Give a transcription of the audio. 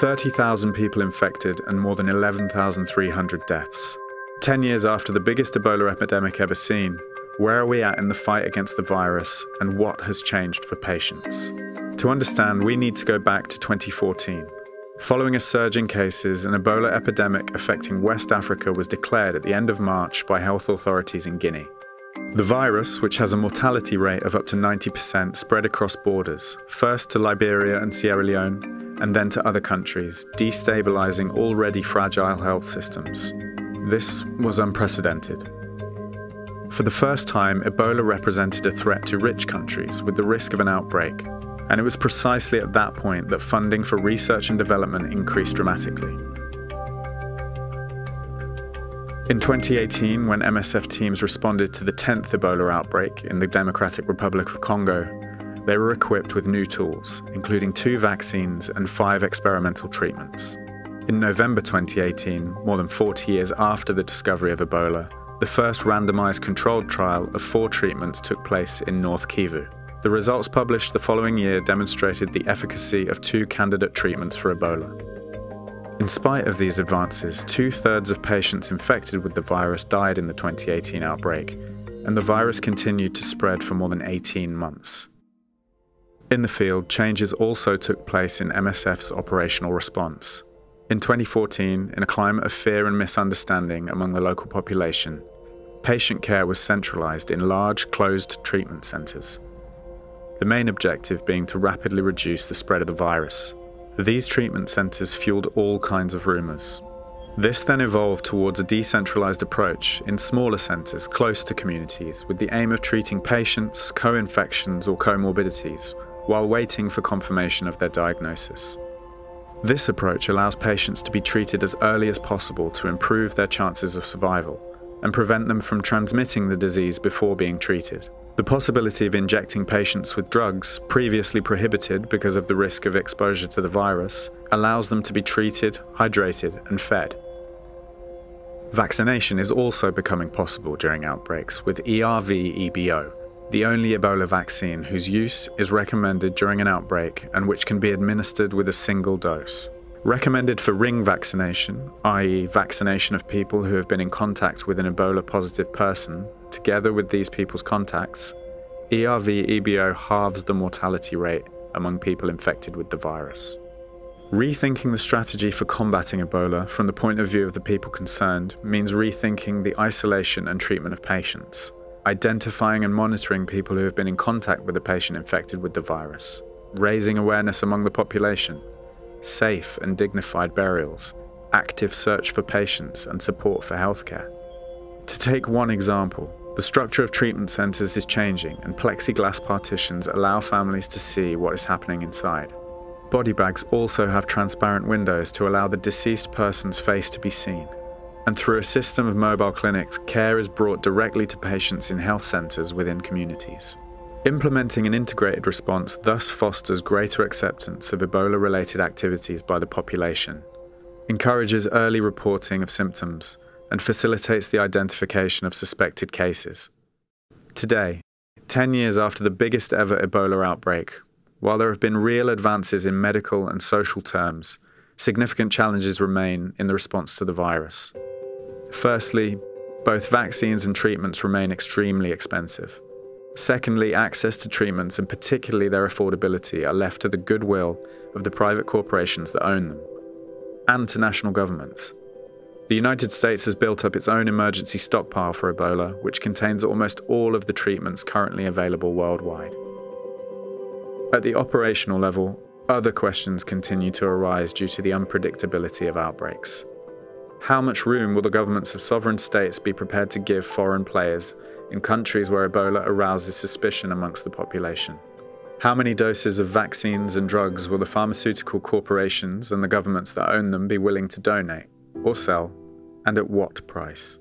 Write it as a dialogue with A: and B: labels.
A: 30,000 people infected and more than 11,300 deaths. 10 years after the biggest Ebola epidemic ever seen, where are we at in the fight against the virus, and what has changed for patients? To understand, we need to go back to 2014. Following a surge in cases, an Ebola epidemic affecting West Africa was declared at the end of March by health authorities in Guinea. The virus, which has a mortality rate of up to 90%, spread across borders, first to Liberia and Sierra Leone, and then to other countries, destabilizing already fragile health systems. This was unprecedented. For the first time, Ebola represented a threat to rich countries with the risk of an outbreak, and it was precisely at that point that funding for research and development increased dramatically. In 2018, when MSF teams responded to the 10th Ebola outbreak in the Democratic Republic of Congo, they were equipped with new tools, including 2 vaccines and 5 experimental treatments. In November 2018, more than 40 years after the discovery of Ebola, the first randomized controlled trial of 4 treatments took place in North Kivu. The results published the following year demonstrated the efficacy of 2 candidate treatments for Ebola. In spite of these advances, 2/3 of patients infected with the virus died in the 2018 outbreak, and the virus continued to spread for more than 18 months. In the field, changes also took place in MSF's operational response. In 2014, in a climate of fear and misunderstanding among the local population, patient care was centralized in large, closed treatment centers, the main objective being to rapidly reduce the spread of the virus. These treatment centers fueled all kinds of rumors. This then evolved towards a decentralized approach in smaller centers close to communities with the aim of treating patients, co-infections or comorbidities, while waiting for confirmation of their diagnosis. This approach allows patients to be treated as early as possible to improve their chances of survival and prevent them from transmitting the disease before being treated. The possibility of injecting patients with drugs previously prohibited because of the risk of exposure to the virus allows them to be treated, hydrated, and fed. Vaccination is also becoming possible during outbreaks with ERV-EBO, the only Ebola vaccine whose use is recommended during an outbreak and which can be administered with a single dose. Recommended for ring vaccination, i.e. vaccination of people who have been in contact with an Ebola-positive person, together with these people's contacts, ERV-EBO halves the mortality rate among people infected with the virus. Rethinking the strategy for combating Ebola from the point of view of the people concerned means rethinking the isolation and treatment of patients, identifying and monitoring people who have been in contact with a patient infected with the virus, raising awareness among the population, safe and dignified burials, active search for patients and support for healthcare. To take one example, the structure of treatment centers is changing and plexiglass partitions allow families to see what is happening inside. Body bags also have transparent windows to allow the deceased person's face to be seen. And through a system of mobile clinics, care is brought directly to patients in health centers within communities. Implementing an integrated response thus fosters greater acceptance of Ebola-related activities by the population, encourages early reporting of symptoms, and facilitates the identification of suspected cases. Today, 10 years after the biggest ever Ebola outbreak, while there have been real advances in medical and social terms, significant challenges remain in the response to the virus. Firstly, both vaccines and treatments remain extremely expensive. Secondly, access to treatments, and particularly their affordability, are left to the goodwill of the private corporations that own them, and to national governments. The United States has built up its own emergency stockpile for Ebola, which contains almost all of the treatments currently available worldwide. At the operational level, other questions continue to arise due to the unpredictability of outbreaks. How much room will the governments of sovereign states be prepared to give foreign players in countries where Ebola arouses suspicion amongst the population? How many doses of vaccines and drugs will the pharmaceutical corporations and the governments that own them be willing to donate or sell, and at what price?